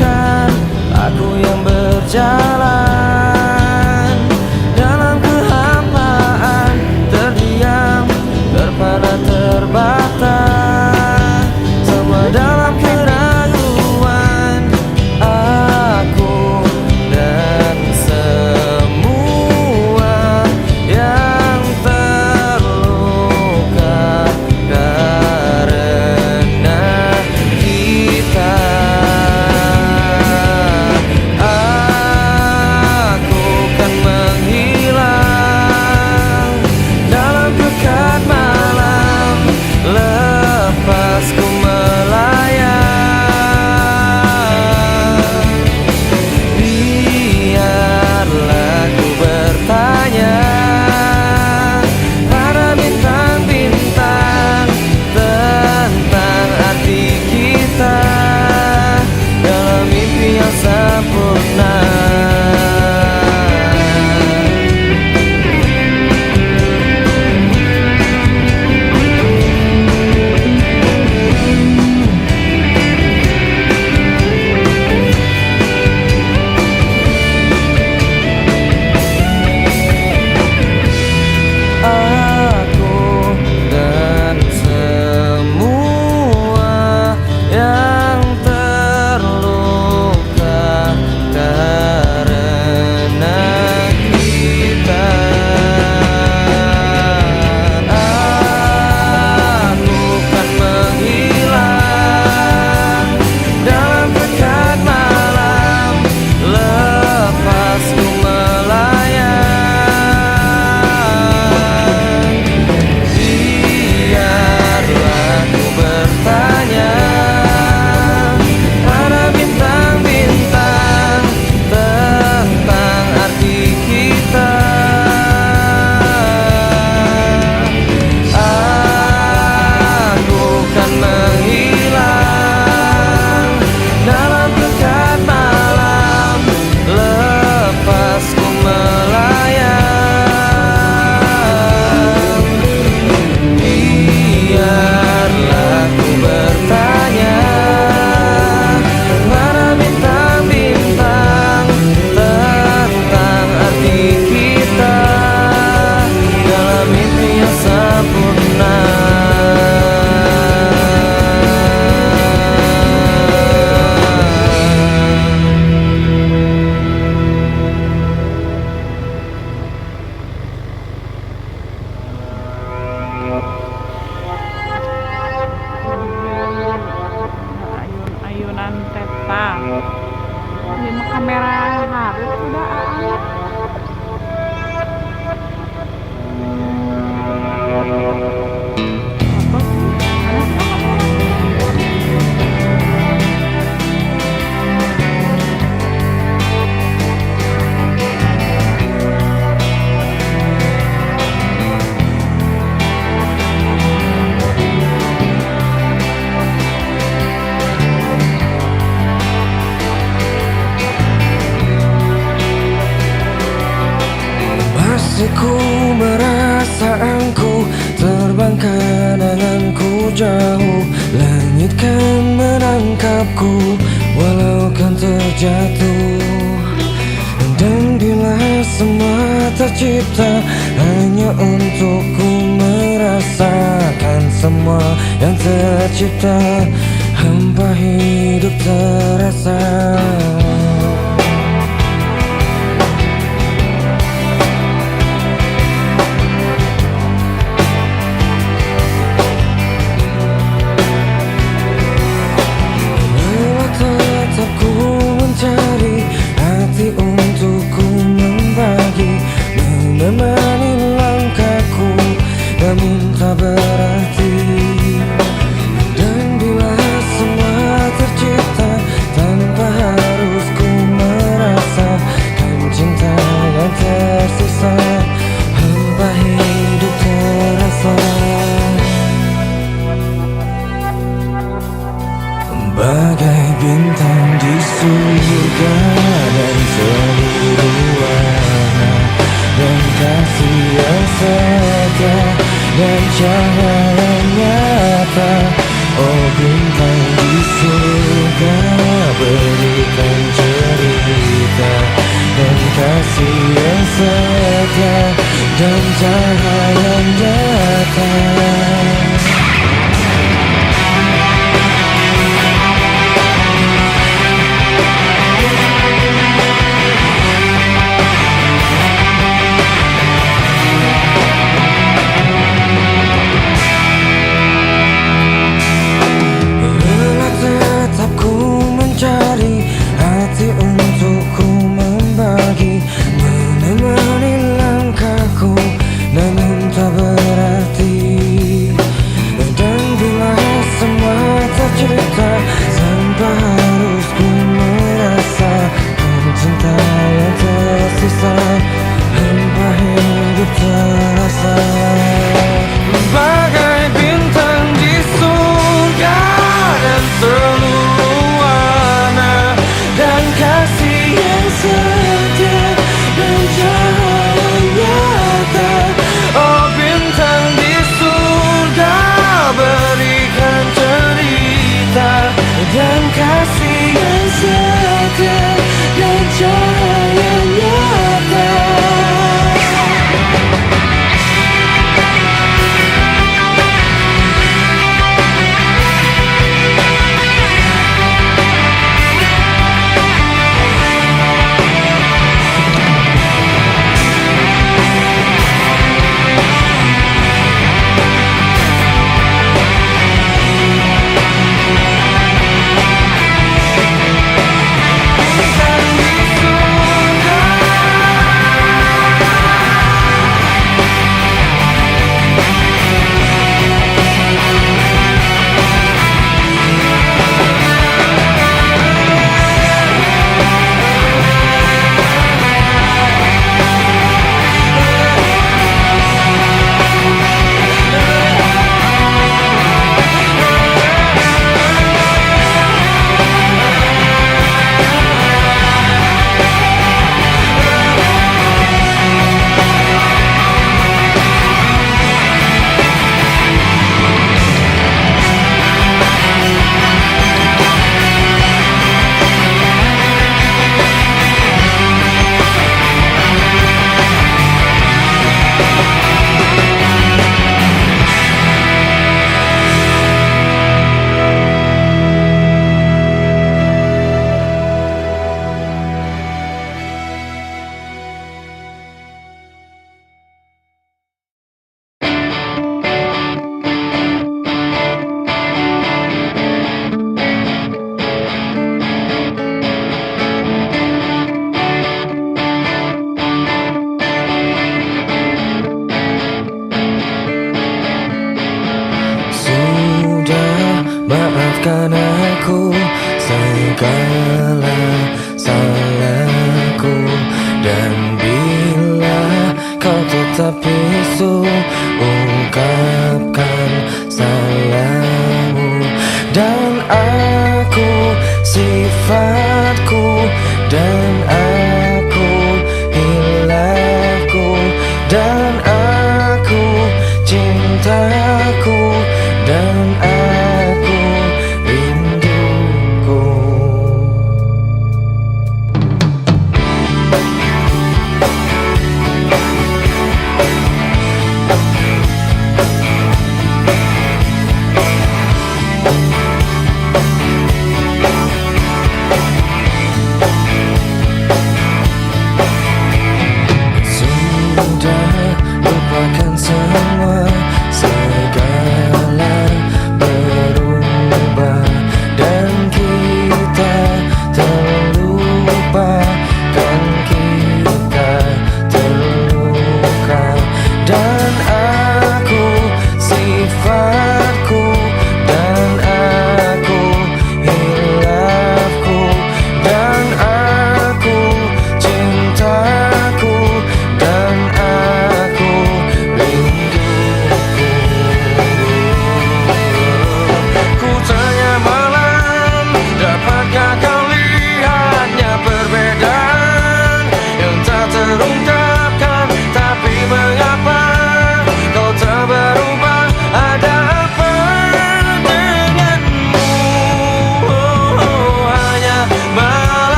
biarkan aku yang berjalan dalam kehampaan, terdiam, terpana, terbata, semua dalam keraguan. Aku dan semua yang terluka karena kita. Aku kan menghilang dalam pekat malam, lepas ku melayang. Biarlah ku bertanya pada bintang-bintang tentang arti kita dalam mimpi yang sempurna. Aku dan semua yang terluka karena kita. Aku kan menghilang dalam pekat malam, lepas ku melayang. Biarlah ku bertanya pada bintang-bintang tentang arti kita. Aku kan menghilang dalam pekat malam, lepas ku melayang. Biarlah ku bertanya pada bintang-bintang tentang arti kita dalam mimpi yang sempurna. Ayunan teta lima kamera harus udah Ku merasa engkau terbang, kenanganku jauh, langit kan menangkapku walau kan terjatuh. Dan bila semua tercipta hanya untukku merasakan semua yang tercipta, hampa hidup terasa. Menemani langkahku namun tak berarti. Dan bila semua tercipta tanpa setia dan cahaya nyata. Rela tetap ku mencari hati untuk ku membagi, menemani langkahku namun tak berarti. Dan bila semua tercipta tanpa harus ku merasa, cinta yang tersisa hampa hidup terasa. Bagai bintang di surga dan seluruh warna, dan kasih yang setia dan cahaya nyata. Oh bintang di surga, berikan cerita dan kasih yang setia dan cahaya nyata. Maafkan aku segala salahku, dan bila kau tetap bisu, ungkapkan salahmu. Dan aku sifatku, dan aku hilafku, dan aku cintaku, dan aku rinduku.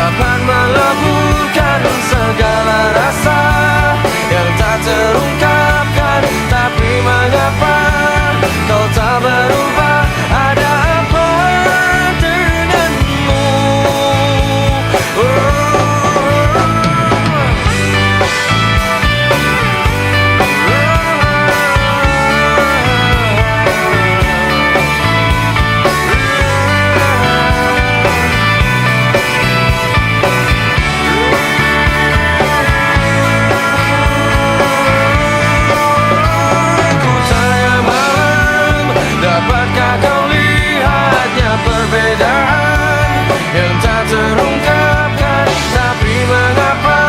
dapat meleburkan segala rasa yang tak terungkapkan. Tapi mengapa kau tak berubah? Ada apa denganmu? Dapatkah kau lihatnya perbedaan yang tak terungkapkan? Tapi mengapa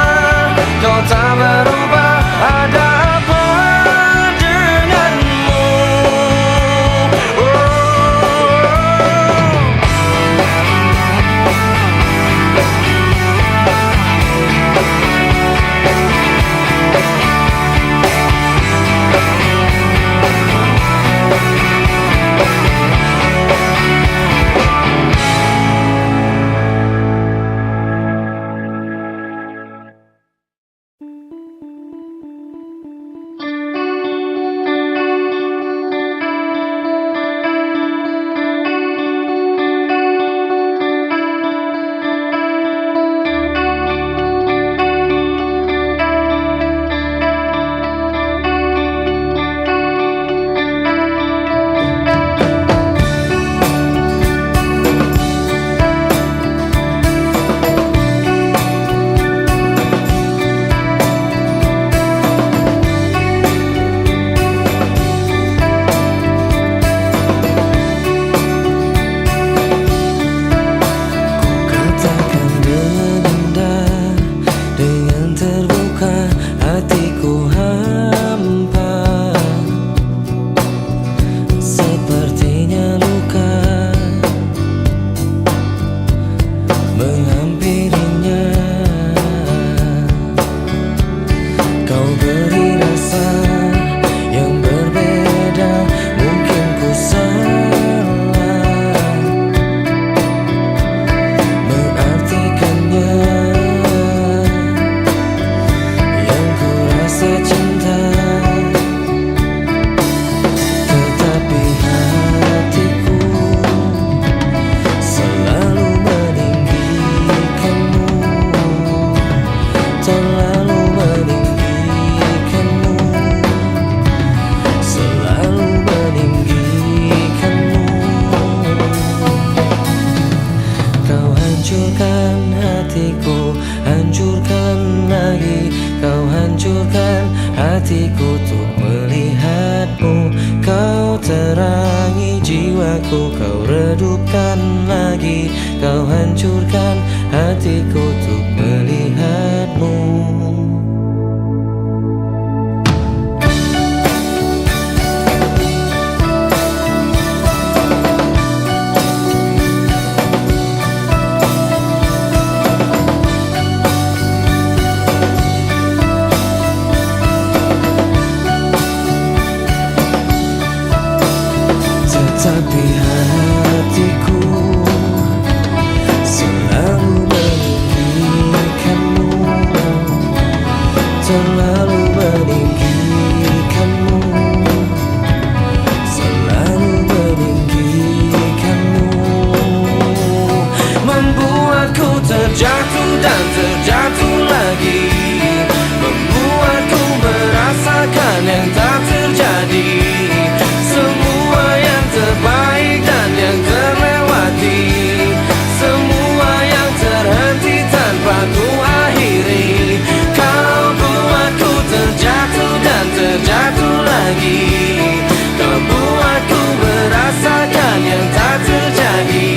kau tak berubah? Ada apa denganmu? Hatiku untuk melihatmu, kau terangi jiwaku, kau redupkan lagi, kau hancurkan hatiku untuk melihatmu. Tapi hatiku selalu meninggikanmu, terlalu meninggikanmu, selalu meninggikanmu, membuatku terjatuh dan terjatuh lagi, membuatku merasakan yang tak terjadi. Semua yang terbaik dan yang terlewati, semua yang terhenti tanpa ku akhiri. Kau buatku terjatuh dan terjatuh lagi, kau buatku merasakan yang tak terjadi.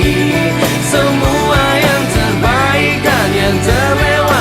Semua yang terbaik dan yang terlewati,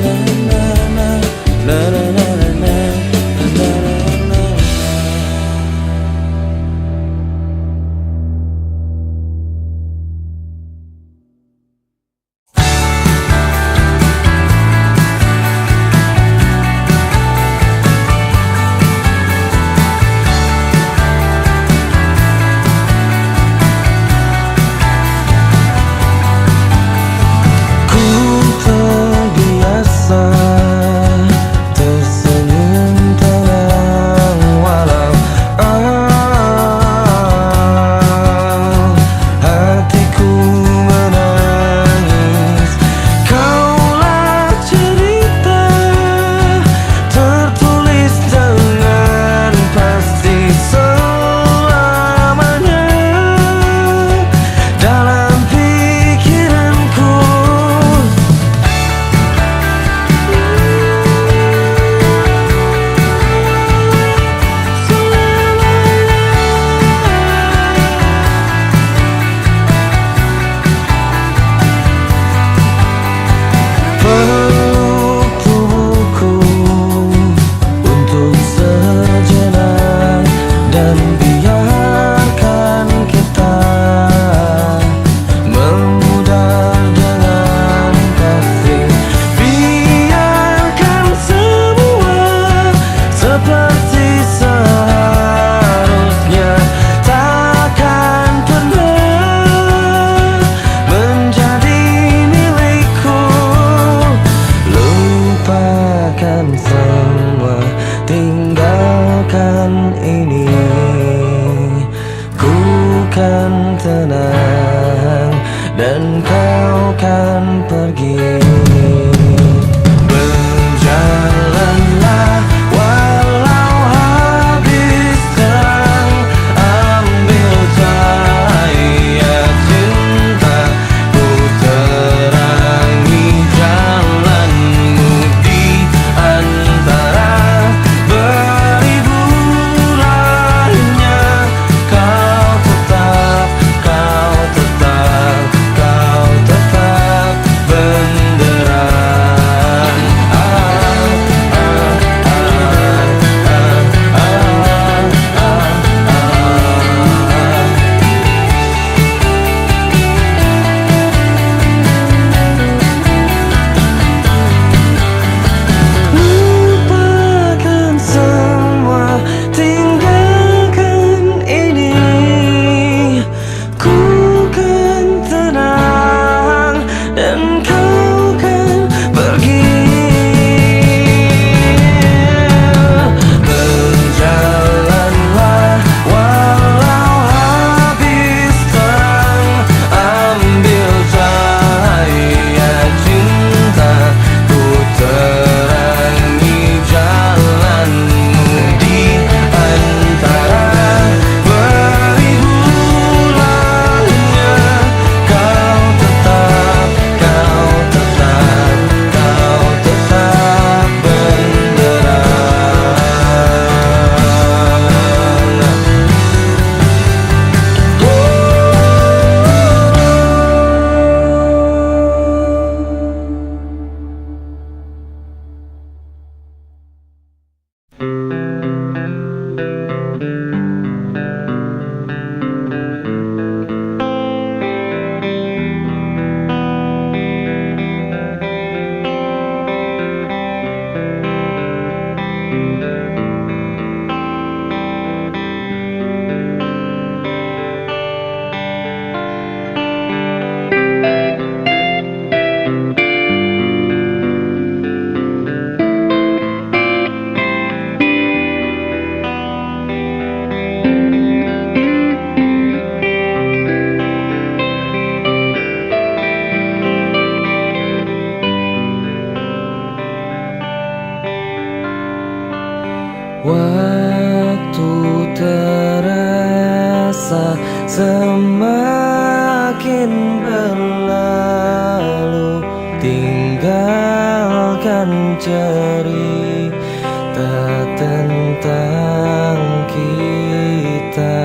Waktu terasa semakin berlalu, tinggalkan cerita tentang kita.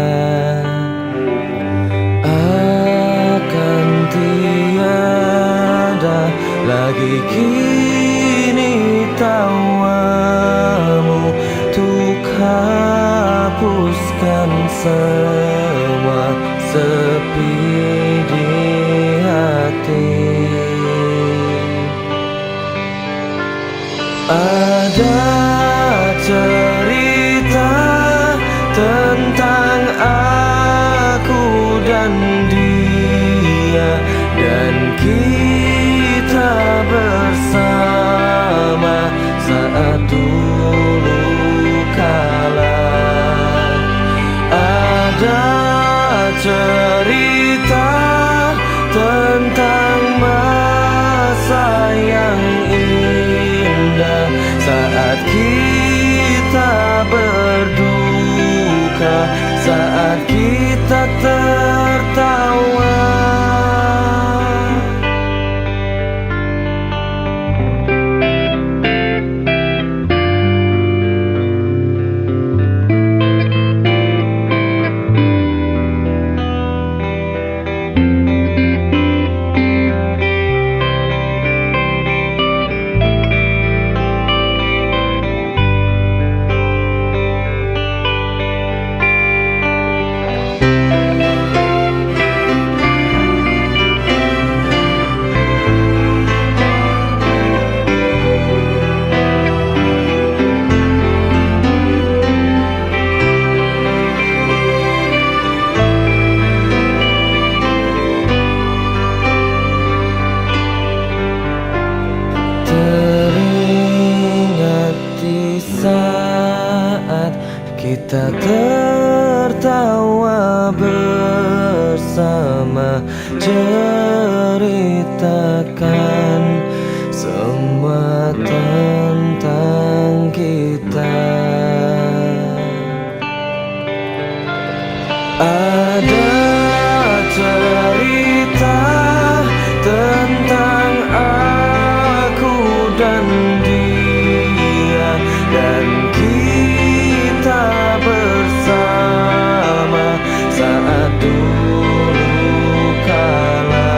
Akan tiada lagi kini tawamu untuk hapuskan semua sepi di hati. Ada cerita tentang aku dan dia, dan kita bersama saat dulu kala. Ada cerita tentang masa yang indah saat kita berduka, saat kita tertawa. Teringat di saat kita tertawa bersama, ceritakan semua tentang kita. Ada cerita tentang aku dan dia, dan kita bersama saat dulu kala.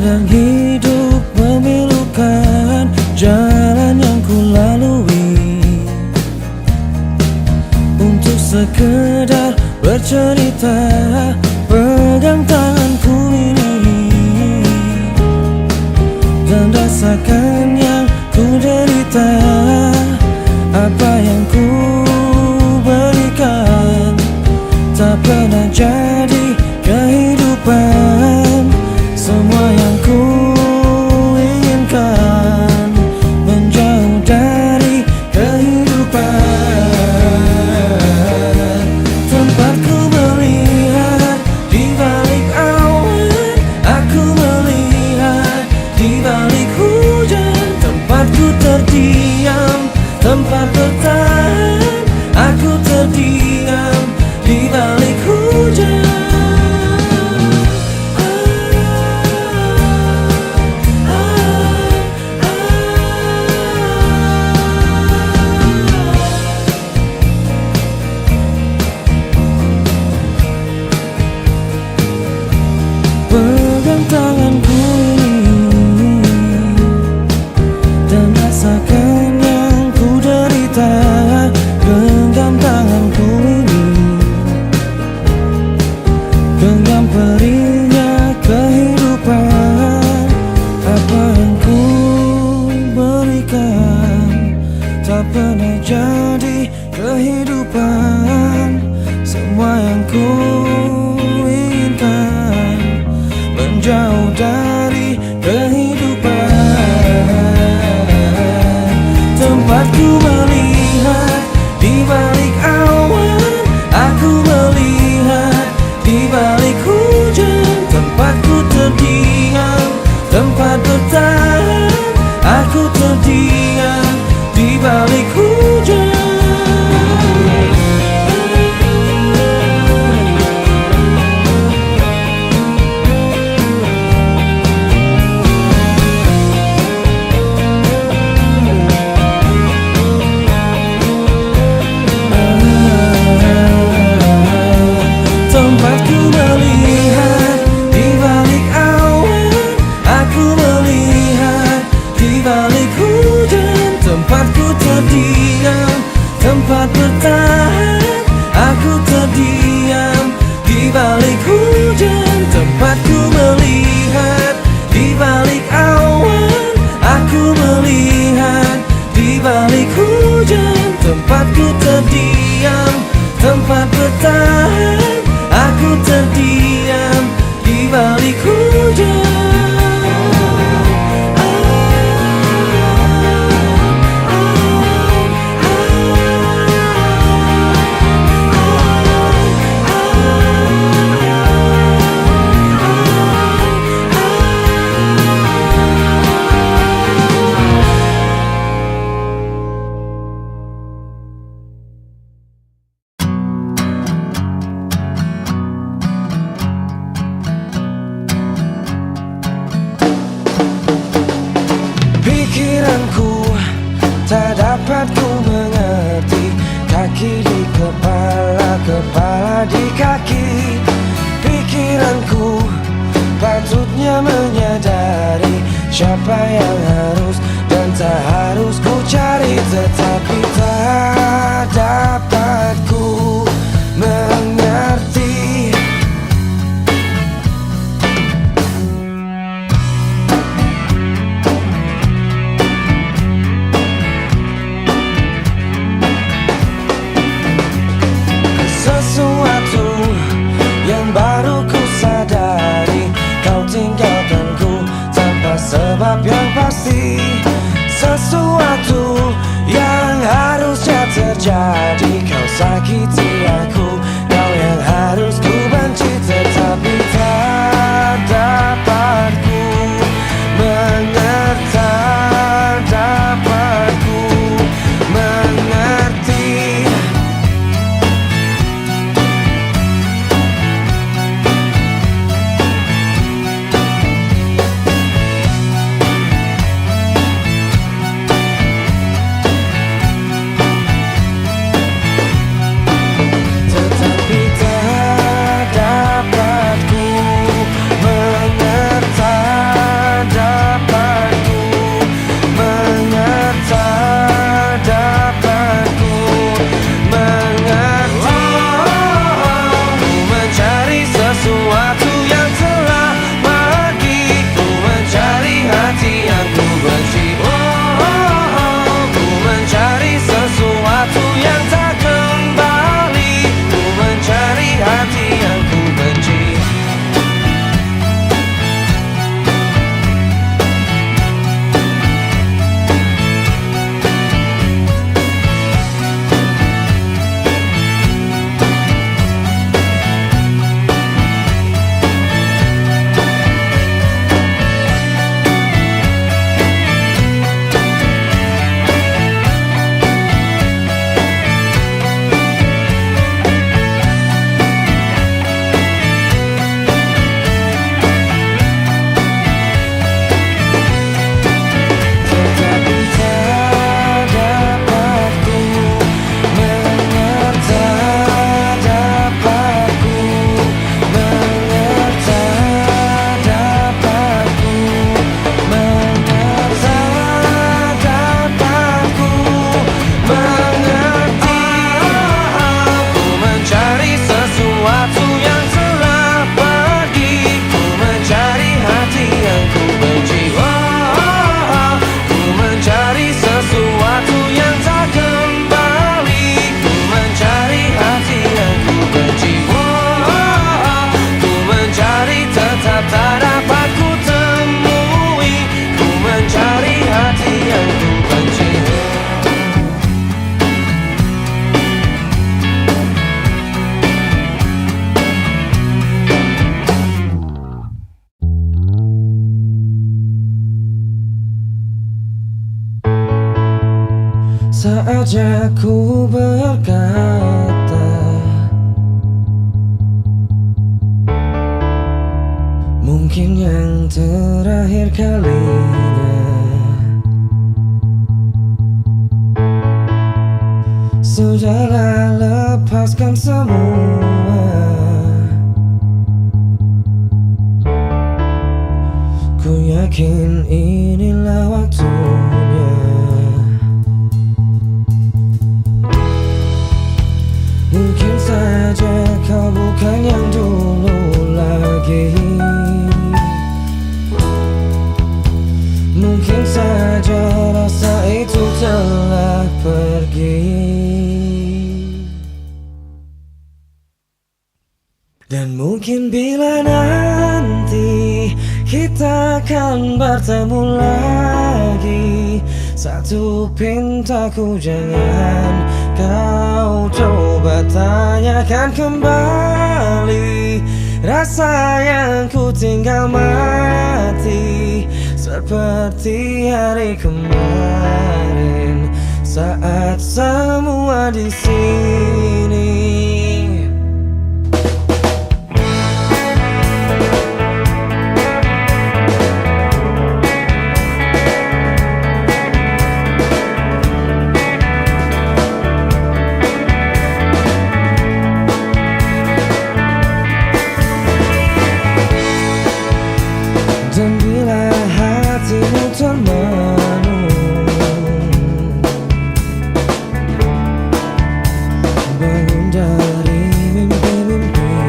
Terkadang hidup memilukan jalan yang ku lalui untuk sekedar bercerita, pegang tanganku ini dan rasakan yang ku derita. Apa yang ku berikan tak pernah jadi kehidupan. Semua yang ku inginkan menjauh dari kehidupan. Tempat ku melihat di balik awan, aku melihat di balik hujan. Tempat ku terdiam, tempat bertahan, aku terdiam di balik hujan. Pegang tanganku ini dan rasakan yang ku derita. Genggam tanganku ini, genggam perihnya kehidupan. Apa yang ku berikan tak pernah jadi kehidupan. Semua yang ku inginkan menjauh dari kehidupan. Tempat ku melihat di balik awan, aku melihat di balik hujan. Tempat ku terdiam, tempat bertahan, aku terdiam di balik hujan. Tempatku melihat di balik awan, aku melihat di balik hujan. Tempatku terdiam, tempat bertahan, aku terdiam di balik hujan. Tempatku melihat di balik awan, aku melihat di balik hujan. Tempatku terdiam, tempat bertahan, aku terdiam di balik hujan. Pikiranku tak dapat ku mengerti, kaki di kepala, kepala di kaki. Pikiranku patutnya menyadari siapa yang harus dan tak harus ku cari, tetapi tak dapat ku mengerti. Sesuatu yang baru ku sadari, kau tinggalkanku tanpa sebab yang pasti. Sesuatu yang harusnya terjadi saatnya ku berkata, mungkin yang terakhir kalinya. Sudahlah, lepaskan semua. Ku yakin inilah waktunya. Mungkin saja kau bukan yang dulu lagi. Mungkin saja rasa itu telah pergi. Dan mungkin bila nanti kita akan bertemu lagi, satu pintaku jangan kau coba tanyakan kembali. Rasa yang ku tinggal mati seperti hari kemarin saat semua di sini. Dan bila hatimu termenung, bangun dari mimpi-mimpimu,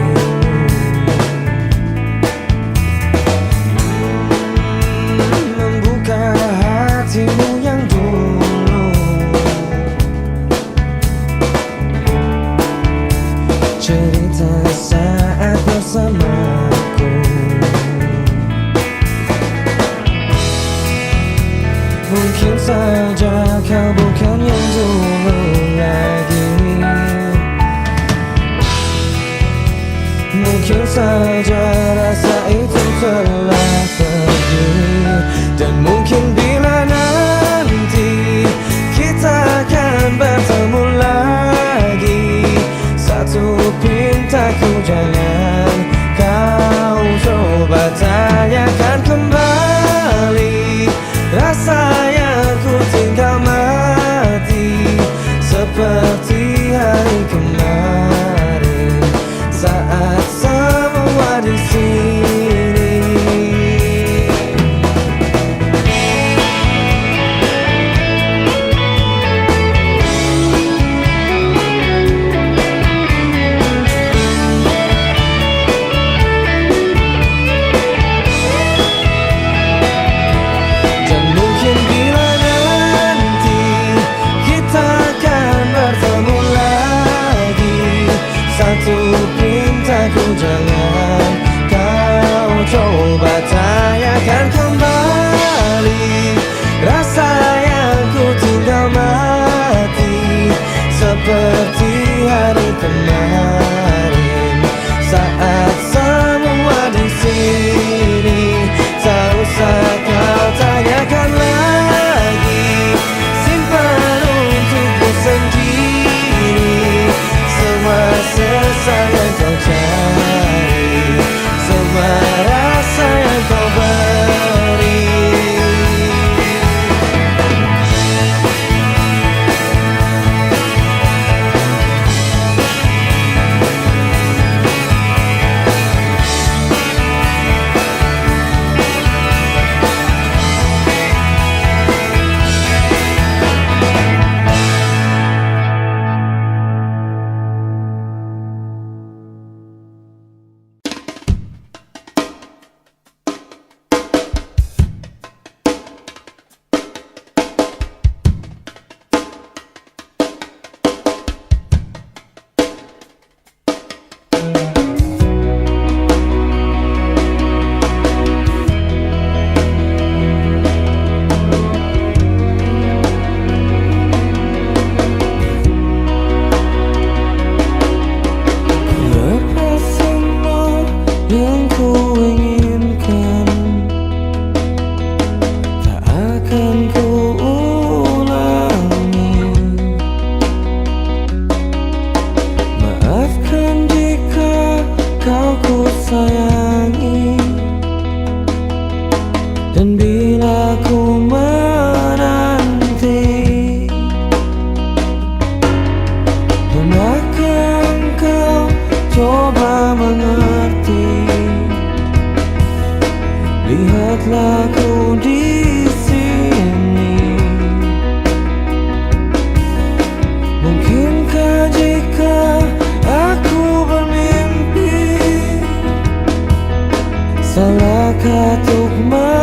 membuka hatimu yang dulu, cerita saat bersamaku. Mungkin saja kau bukan yang dulu lagi. Mungkin saja rasa itu telah pergi. Dan mungkin bila nanti kita akan bertemu lagi, satu pintaku jangan kau coba tanyakan kembali. Rasa yang ku tinggal mati seperti hari kemarin saat semua di sini. lihatlah ku di sini. Mungkinkah jika aku bermimpi, salahkah untuk menanti?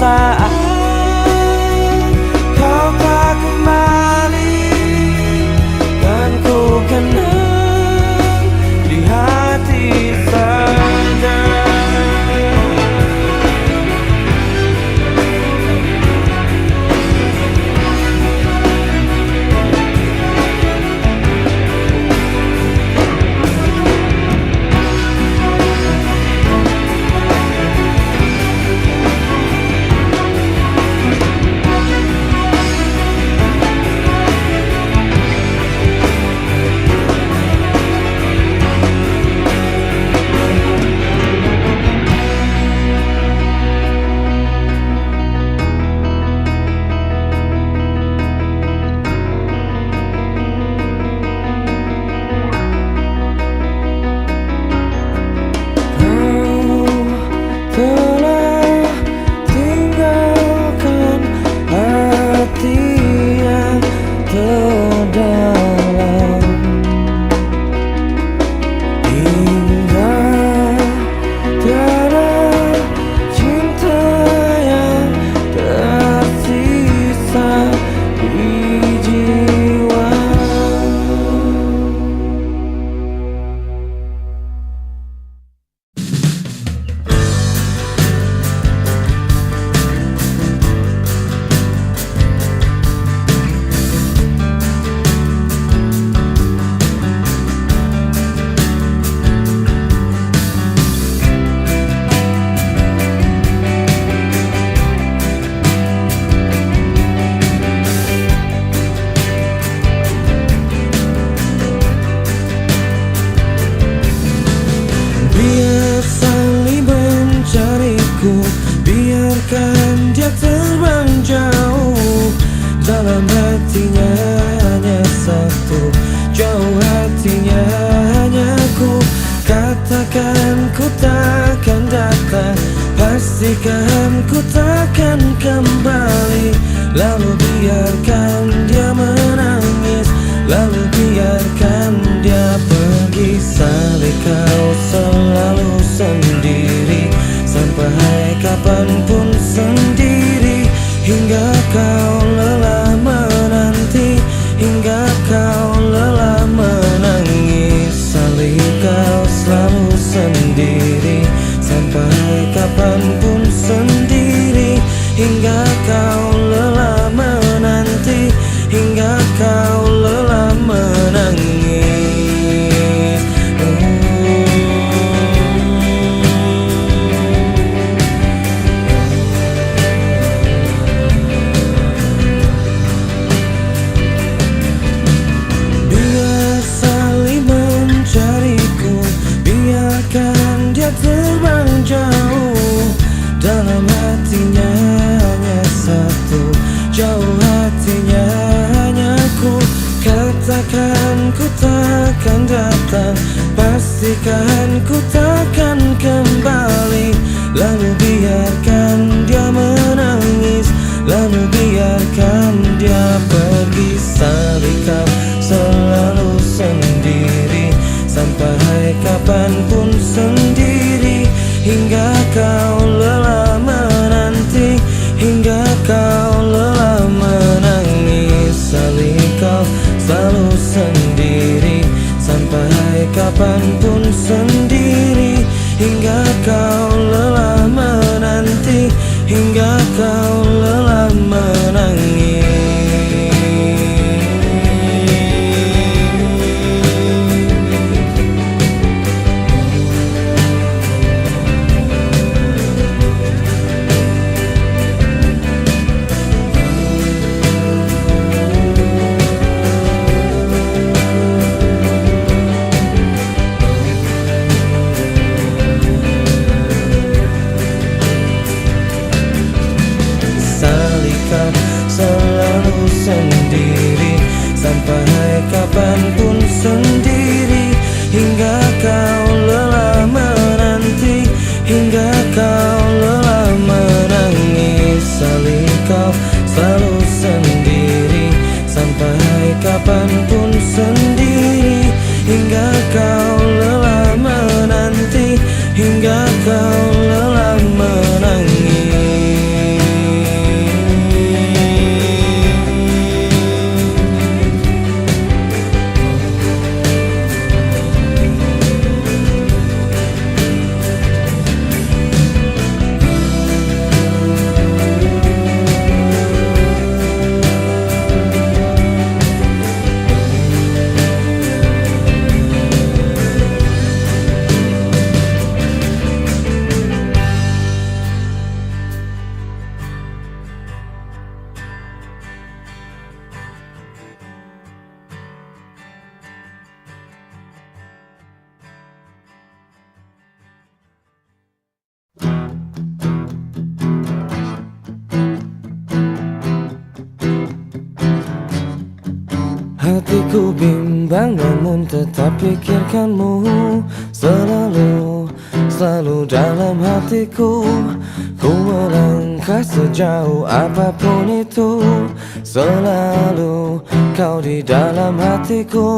Saat kau tak kembali, kan ku kenang di hati saja. Telah tinggalkan hati yang terdalam, hingga tiada cinta yang tersisa di jiwa. Biar saling mencariku, biarkan dia terbang jauh. Dalam hatinya hanya satu, jauh hatinya hanya ku. Katakan ku takkan datang, pastikan ku takkan kembali. Lalu biarkan dia menangis, lalu biarkan dia pergi. Salih kau selalu sendiri, sampai kapanpun sendiri. Hingga kau lelah menanti, hingga kau lelah menangis. Salih kau selalu sendiri, sampai kapanpun sendiri. Hingga kau lelah menanti, hingga kau lelah menangis. Biar saling mencariku, biarkan dia terbang jauh. Dalam hatinya hanya satu, jauh hatinya hanya ku. Katakan ku takkan datang, pastikan ku takkan kembali. Lalu biarkan dia menangis, lalu biarkan dia pergi. Salih kau selalu sendiri, sampai kapanpun sendiri. Hingga kau lelah menanti, hingga kau lelah menangis. Salih kau selalu sendiri, sampai kapanpun sendiri. Hingga kau lelah menanti, hingga kau lelah menangis. hingga kau lelah menangis. Hatiku bimbang namun tetap pikirkanmu selalu, selalu dalam hatiku. Ku melangkah sejauh apapun itu, selalu kau di dalam hatiku.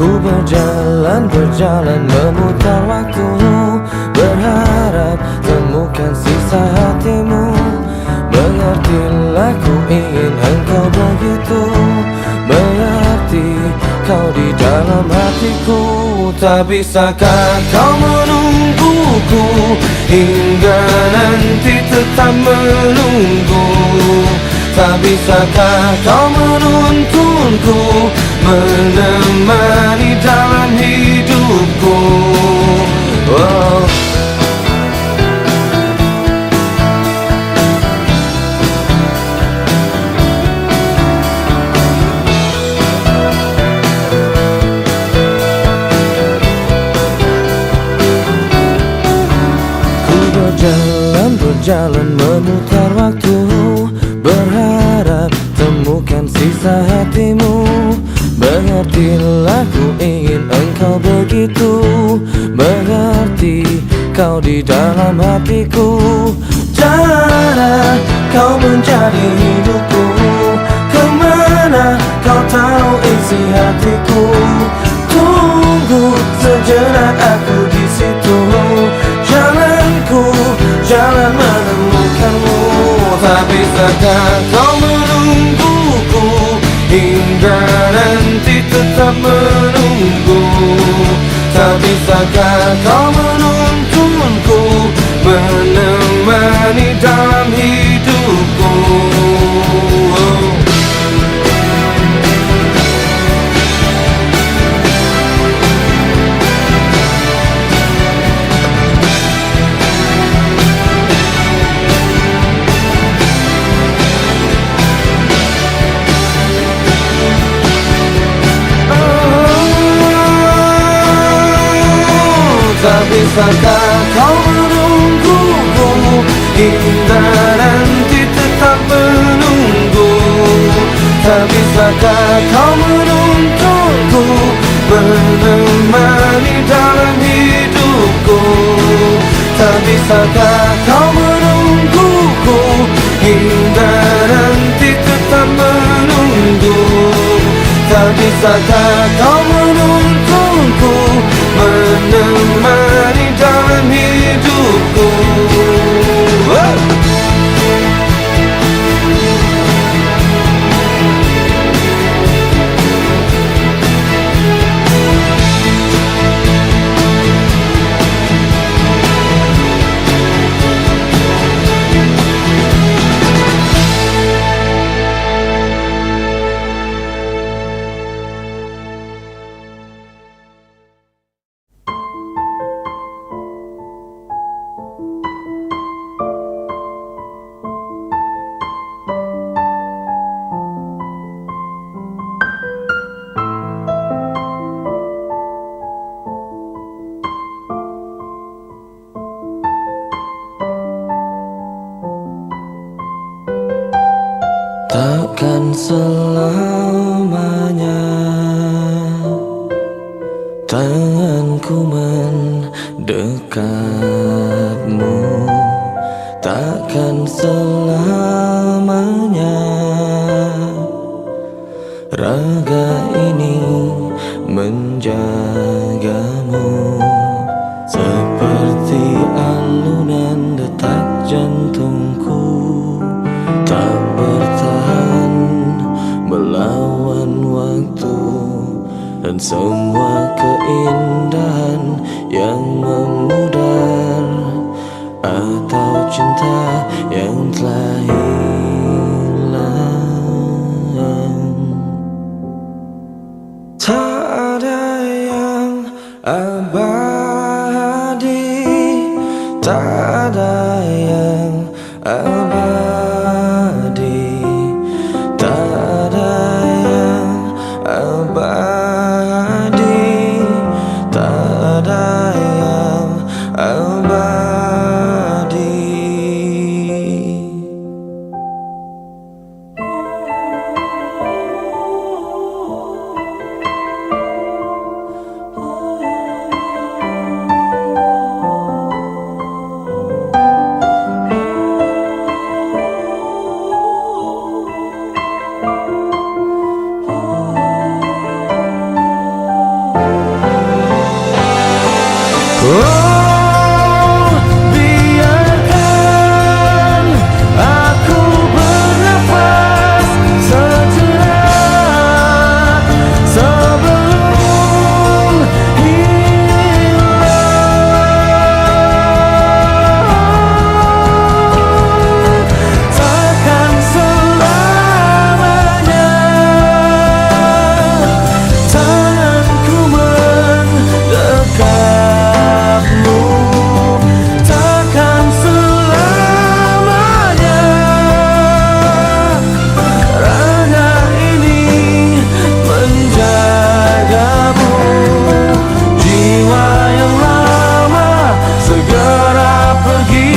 Ku berjalan, berjalan memutar waktu, berharap temukan sisa hatimu. Mengertilah ku ingin engkau begitu, mengerti kau di dalam hatiku. Tak bisakah kau menungguku hingga nanti tetap menunggu? Tak bisakah kau menuntunku, menemani dalam hidupku? Oh. Berjalan, berjalan memutar waktu, berharap temukan sisa hatimu. Mengertilah ku ingin engkau begitu, mengerti kau di dalam hatiku. Cara kau menjadi hidupku, kemana kau tahu isi hatiku? Tunggu sejenak aku di situ, jalan menemukanmu. Tak bisakah kau menungguku hingga nanti tetap menunggu? Tak bisakah kau menuntunku, menemani dalam hidupku? Tak bisakah kau menungguku hingga nanti tetap menunggu? Tak bisakah kau menuntunku, menemani dalam hidupku? Tak bisakah kau menungguku hingga nanti tetap menunggu? Tak bisakah kau menuntunku, menemani dalam hidupku? Takkan selamanya tanganku mendekatmu, takkan selamanya raga ini menjagamu, seperti alunan detak jantungku, tak bertahan melawan waktu dan semua keindahan yang memudar, atau cinta yang telah hilang. Tak ada yang abadi, tak ada yang abadi, tak ada yang abadi, tak ada yang abadi. Oh, biarkan aku bernafas sejenak sebelum hilang. Takkan selamanya tanganku mendekat. Takkan selamanya raga ini menjagamu. Jiwa yang lama segera pergi,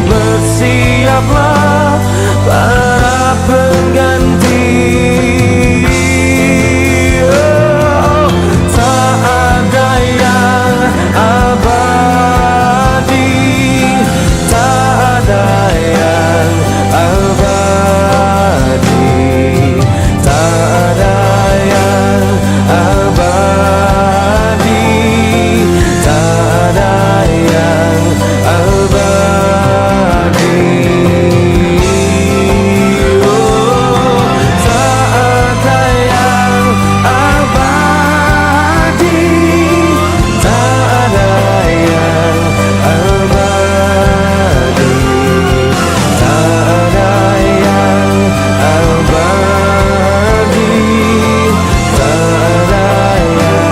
bersiaplah para pengganti. Tak ada yang abadi, tak ada yang abadi, tak ada yang abadi, tak ada yang abadi. Oh, tak ada yang abadi, tak ada yang abadi, tak ada yang abadi, tak ada yang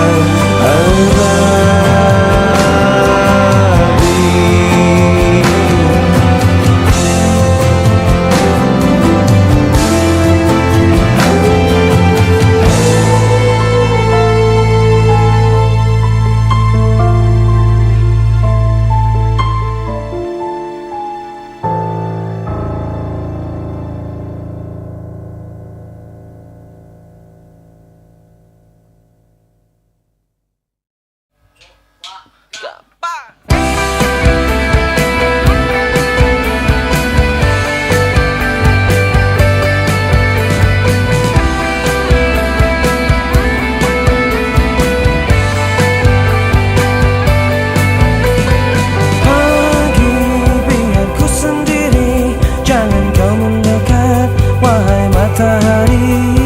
jangan kau mendekat, wahai matahari.